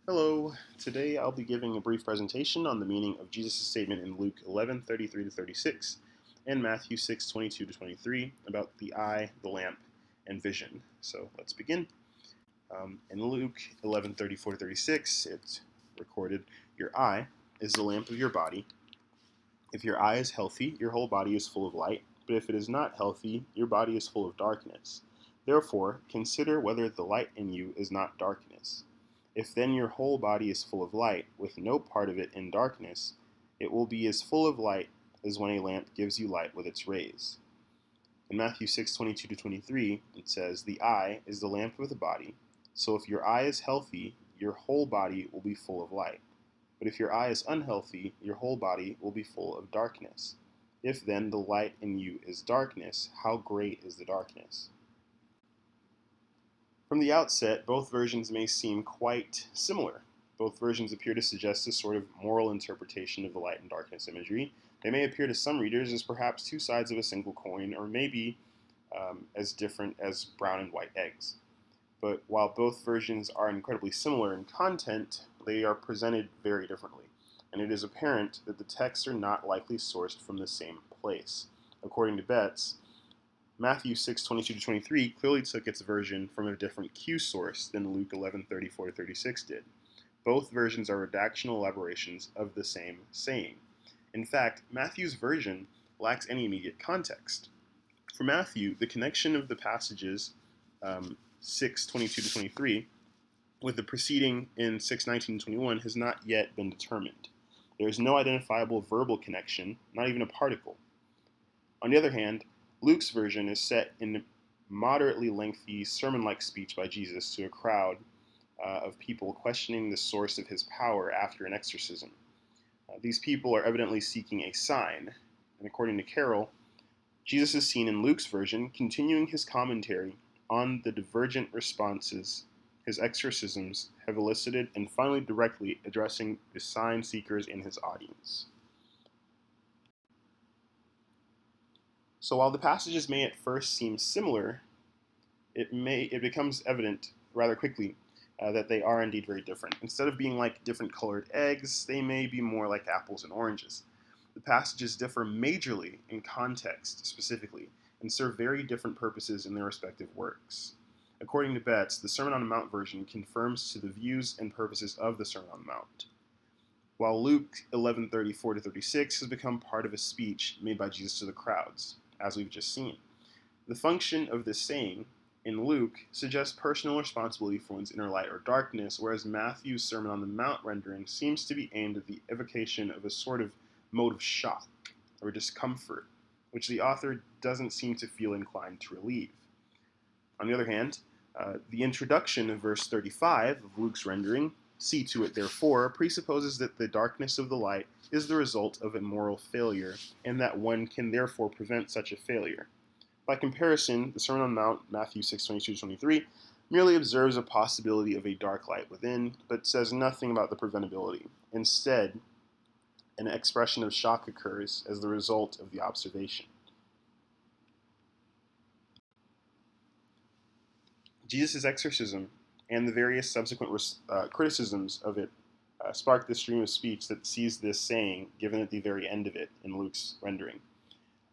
Hello, today I'll be giving a brief presentation on the meaning of Jesus' statement in Luke 11:33 to 36 and Matthew 6:22 to 23 about the eye, the lamp, and vision. So let's begin. In Luke 11:34 to 36, it's recorded, "Your eye is the lamp of your body. If your eye is healthy, your whole body is full of light, but if it is not healthy, your body is full of darkness. Therefore, consider whether the light in you is not darkness. If then your whole body is full of light, with no part of it in darkness, it will be as full of light as when a lamp gives you light with its rays." In Matthew 6:22 to 23, it says, "The eye is the lamp of the body, so if your eye is healthy, your whole body will be full of light. But if your eye is unhealthy, your whole body will be full of darkness. If then the light in you is darkness, how great is the darkness?" From the outset, both versions may seem quite similar. Both versions appear to suggest a sort of moral interpretation of the light and darkness imagery. They may appear to some readers as perhaps two sides of a single coin, or maybe as different as brown and white eggs. But while both versions are incredibly similar in content, they are presented very differently, and it is apparent that the texts are not likely sourced from the same place. According to Betts, Matthew 6:22 to 23 clearly took its version from a different Q source than Luke 11:34 to 36 did. Both versions are redactional elaborations of the same saying. In fact, Matthew's version lacks any immediate context. For Matthew, the connection of the passages 6:22 to 23 with the preceding in 6:19 to 21 has not yet been determined. There is no identifiable verbal connection, not even a particle. On the other hand, Luke's version is set in a moderately lengthy sermon-like speech by Jesus to a crowd of people questioning the source of his power after an exorcism. These people are evidently seeking a sign, and according to Carroll, Jesus is seen in Luke's version continuing his commentary on the divergent responses his exorcisms have elicited and finally directly addressing the sign seekers in his audience. So while the passages may at first seem similar, it becomes evident rather quickly that they are indeed very different. Instead of being like different colored eggs, they may be more like apples and oranges. The passages differ majorly in context specifically and serve very different purposes in their respective works. According to Betts, the Sermon on the Mount version confirms to the views and purposes of the Sermon on the Mount, while Luke 11:34 to 36 has become part of a speech made by Jesus to the crowds, as we've just seen. The function of this saying in Luke suggests personal responsibility for one's inner light or darkness, whereas Matthew's Sermon on the Mount rendering seems to be aimed at the evocation of a sort of mode of shock or discomfort, which the author doesn't seem to feel inclined to relieve. On the other hand, the introduction of verse 35 of Luke's rendering, "See to it therefore," presupposes that the darkness of the light is the result of a moral failure, and that one can therefore prevent such a failure. By comparison, the Sermon on the Mount, Matthew 6:22 to 23, merely observes a possibility of a dark light within, but says nothing about the preventability. Instead, an expression of shock occurs as the result of the observation. Jesus' exorcism and the various subsequent criticisms of it sparked the stream of speech that sees this saying given at the very end of it in Luke's rendering.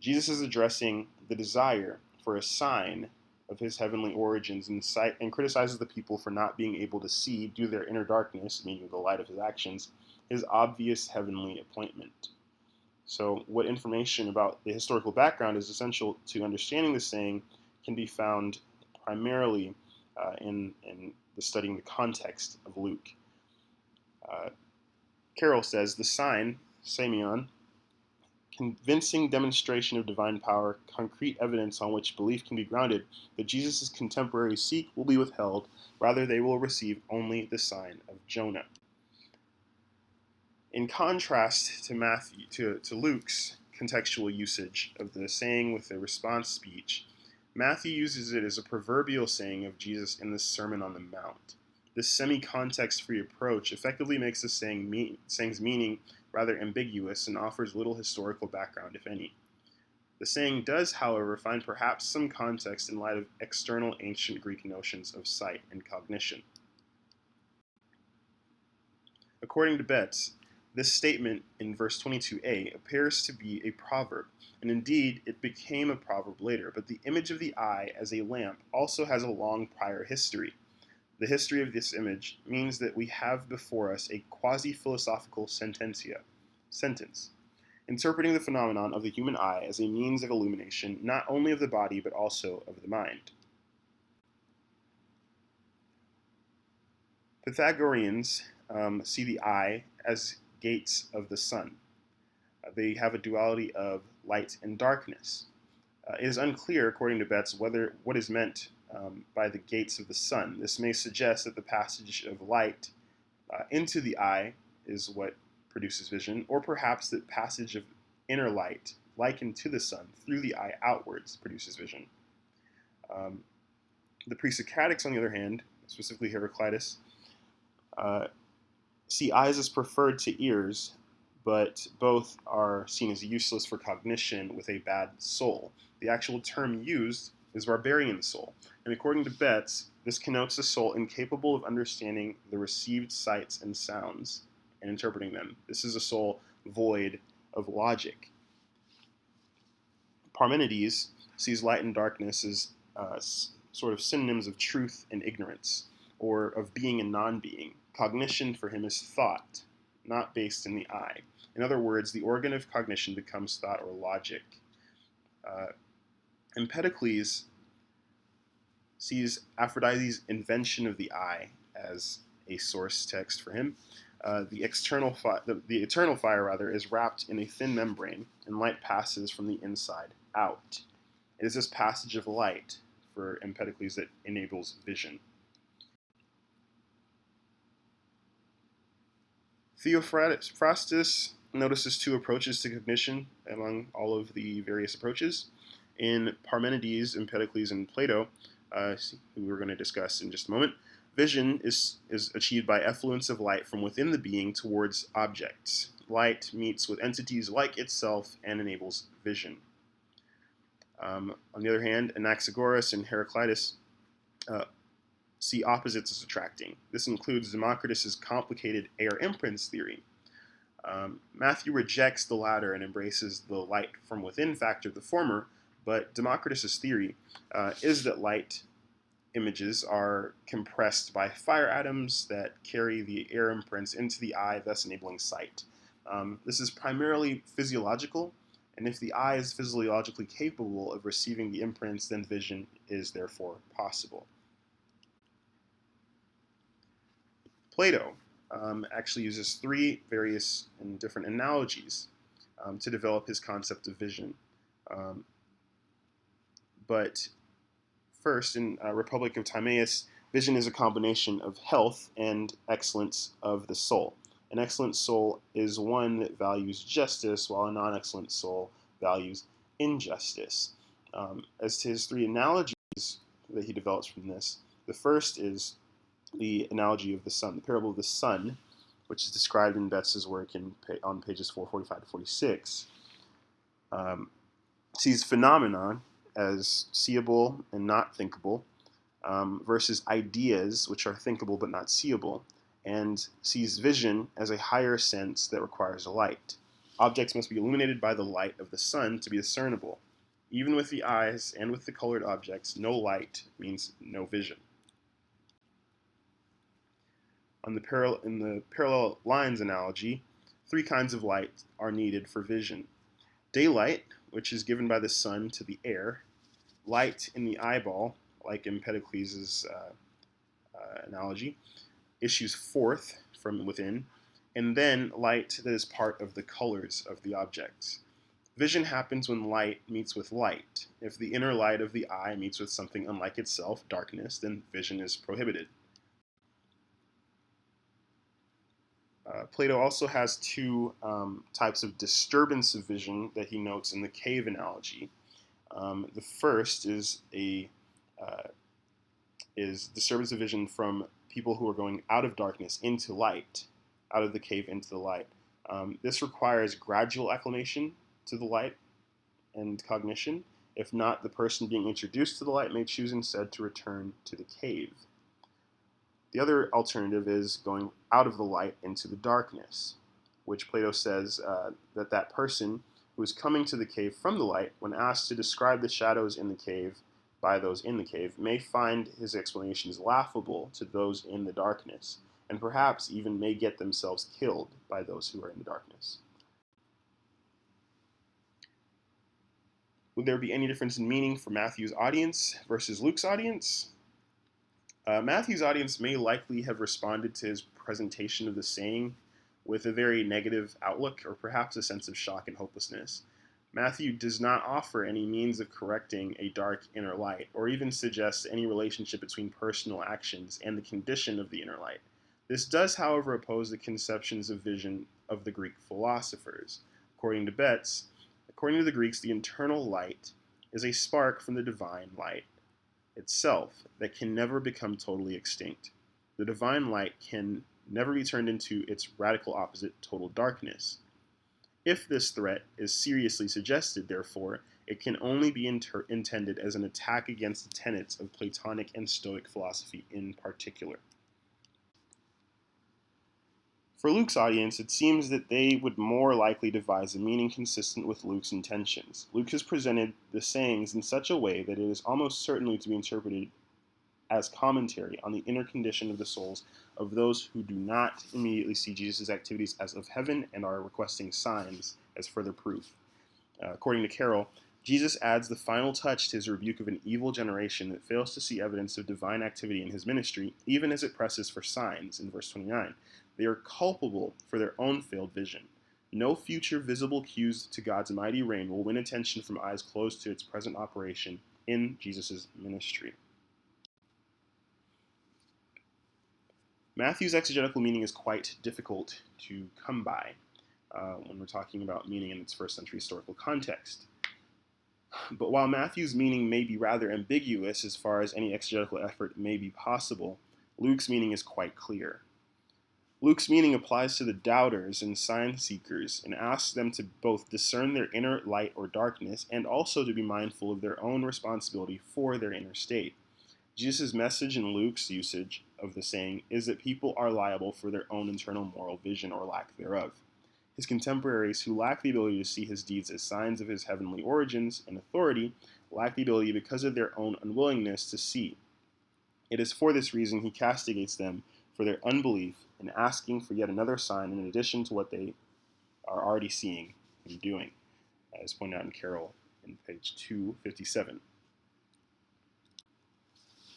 Jesus is addressing the desire for a sign of his heavenly origins and criticizes the people for not being able to see, due to their inner darkness, meaning the light of his actions, his obvious heavenly appointment. So what information about the historical background is essential to understanding the saying can be found primarily in the studying the context of Luke. Carroll says, "The sign, semeion, convincing demonstration of divine power, concrete evidence on which belief can be grounded, that Jesus' contemporaries seek will be withheld. Rather, they will receive only the sign of Jonah." In contrast to Luke's contextual usage of the saying with the response speech, Matthew uses it as a proverbial saying of Jesus in the Sermon on the Mount. This semi-context-free approach effectively makes the saying's meaning rather ambiguous and offers little historical background, if any. The saying does, however, find perhaps some context in light of external ancient Greek notions of sight and cognition. According to Betts, this statement in verse 22a appears to be a proverb, and indeed it became a proverb later, but the image of the eye as a lamp also has a long prior history. The history of this image means that we have before us a quasi-philosophical sentence, interpreting the phenomenon of the human eye as a means of illumination not only of the body but also of the mind. Pythagoreans see the eye as gates of the sun. They have a duality of light and darkness. It is unclear, according to Betts, what is meant by the gates of the sun. This may suggest that the passage of light into the eye is what produces vision, or perhaps the passage of inner light, likened to the sun, through the eye outwards produces vision. The pre-Socratics, on the other hand, specifically Heraclitus, see eyes as preferred to ears, but both are seen as useless for cognition with a bad soul. The actual term used is barbarian soul, and according to Betts, this connotes a soul incapable of understanding the received sights and sounds and interpreting them. This is a soul void of logic. Parmenides sees light and darkness as sort of synonyms of truth and ignorance, or of being and non-being. Cognition for him is thought, not based in the eye. In other words, the organ of cognition becomes thought or logic. Empedocles sees Aphrodite's invention of the eye as a source text for him. The eternal fire is wrapped in a thin membrane, and light passes from the inside out. It is this passage of light for Empedocles that enables vision. Theophrastus notices two approaches to cognition among all of the various approaches. In Parmenides, Empedocles, and Plato, who we're going to discuss in just a moment, vision is achieved by effluence of light from within the being towards objects. Light meets with entities like itself and enables vision. On the other hand, Anaxagoras and Heraclitus see opposites as attracting. This includes Democritus's complicated air imprints theory. Matthew rejects the latter and embraces the light from within factor of the former, but Democritus's theory is that light images are compressed by fire atoms that carry the air imprints into the eye, thus enabling sight. This is primarily physiological, and if the eye is physiologically capable of receiving the imprints, then vision is therefore possible. Plato actually uses three various and different analogies to develop his concept of vision. But first, in Republic of Timaeus, vision is a combination of health and excellence of the soul. An excellent soul is one that values justice, while a non-excellent soul values injustice. As to his three analogies that he develops from this, the first is the analogy of the sun, the parable of the sun, which is described in Betts' work on pages 445 to 46, sees phenomenon as seeable and not thinkable, versus ideas, which are thinkable but not seeable, and sees vision as a higher sense that requires a light. Objects must be illuminated by the light of the sun to be discernible. Even with the eyes and with the colored objects, no light means no vision. In the parallel lines analogy, three kinds of light are needed for vision. Daylight, which is given by the sun to the air, light in the eyeball, like Empedocles' analogy, issues forth from within, and then light that is part of the colors of the objects. Vision happens when light meets with light. If the inner light of the eye meets with something unlike itself, darkness, then vision is prohibited. Plato also has two types of disturbance of vision that he notes in the cave analogy. The first is disturbance of vision from people who are going out of darkness into light, out of the cave into the light. This requires gradual acclimation to the light and cognition. If not, the person being introduced to the light may choose instead to return to the cave. The other alternative is going out of the light into the darkness, which Plato says that person who is coming to the cave from the light, when asked to describe the shadows in the cave by those in the cave, may find his explanations laughable to those in the darkness, and perhaps even may get themselves killed by those who are in the darkness. Would there be any difference in meaning for Matthew's audience versus Luke's audience? Matthew's audience may likely have responded to his presentation of the saying with a very negative outlook or perhaps a sense of shock and hopelessness. Matthew does not offer any means of correcting a dark inner light or even suggest any relationship between personal actions and the condition of the inner light. This does, however, oppose the conceptions of vision of the Greek philosophers. According to Betts, according to the Greeks, the internal light is a spark from the divine light itself that can never become totally extinct. The divine light can never be turned into its radical opposite, total darkness. If this threat is seriously suggested, therefore, it can only be intended as an attack against the tenets of Platonic and Stoic philosophy in particular. For Luke's audience, it seems that they would more likely devise a meaning consistent with Luke's intentions. Luke has presented the sayings in such a way that it is almost certainly to be interpreted as commentary on the inner condition of the souls of those who do not immediately see Jesus' activities as of heaven and are requesting signs as further proof. According to Carroll, Jesus adds the final touch to his rebuke of an evil generation that fails to see evidence of divine activity in his ministry, even as it presses for signs in verse 29. They are culpable for their own failed vision. No future visible cues to God's mighty reign will win attention from eyes closed to its present operation in Jesus' ministry. Matthew's exegetical meaning is quite difficult to come by when we're talking about meaning in its first century historical context. But while Matthew's meaning may be rather ambiguous as far as any exegetical effort may be possible, Luke's meaning is quite clear. Luke's meaning applies to the doubters and sign seekers and asks them to both discern their inner light or darkness and also to be mindful of their own responsibility for their inner state. Jesus' message in Luke's usage of the saying is that people are liable for their own internal moral vision or lack thereof. His contemporaries who lack the ability to see his deeds as signs of his heavenly origins and authority lack the ability because of their own unwillingness to see. It is for this reason he castigates them for their unbelief in asking for yet another sign in addition to what they are already seeing and doing, as pointed out in Carroll in page 257.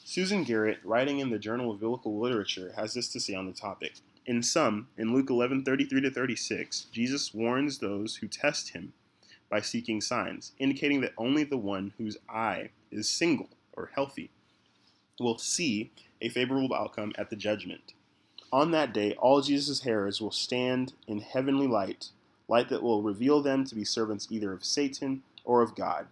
Susan Garrett, writing in the Journal of Biblical Literature, has this to say on the topic. In sum, in Luke 11:33-36, Jesus warns those who test him by seeking signs, indicating that only the one whose eye is single or healthy will see a favorable outcome at the judgment. On that day, all Jesus' hearers will stand in heavenly light that will reveal them to be servants either of Satan or of God.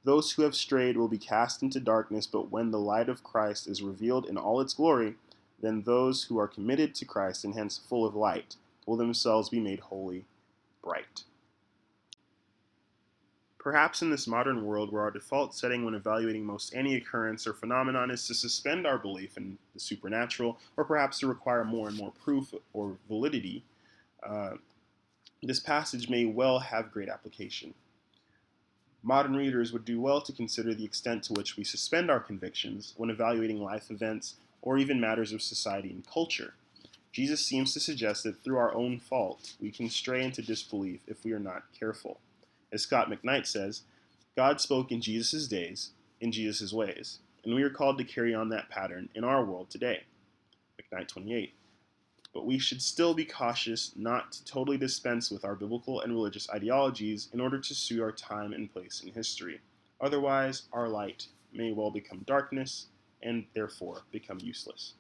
Those who have strayed will be cast into darkness, but when the light of Christ is revealed in all its glory, then those who are committed to Christ and hence full of light will themselves be made wholly bright. Perhaps in this modern world where our default setting when evaluating most any occurrence or phenomenon is to suspend our belief in the supernatural, or perhaps to require more and more proof or validity, this passage may well have great application. Modern readers would do well to consider the extent to which we suspend our convictions when evaluating life events or even matters of society and culture. Jesus seems to suggest that through our own fault, we can stray into disbelief if we are not careful. As Scott McKnight says, God spoke in Jesus' days, in Jesus' ways, and we are called to carry on that pattern in our world today. McKnight 28. But we should still be cautious not to totally dispense with our biblical and religious ideologies in order to suit our time and place in history. Otherwise, our light may well become darkness and therefore become useless.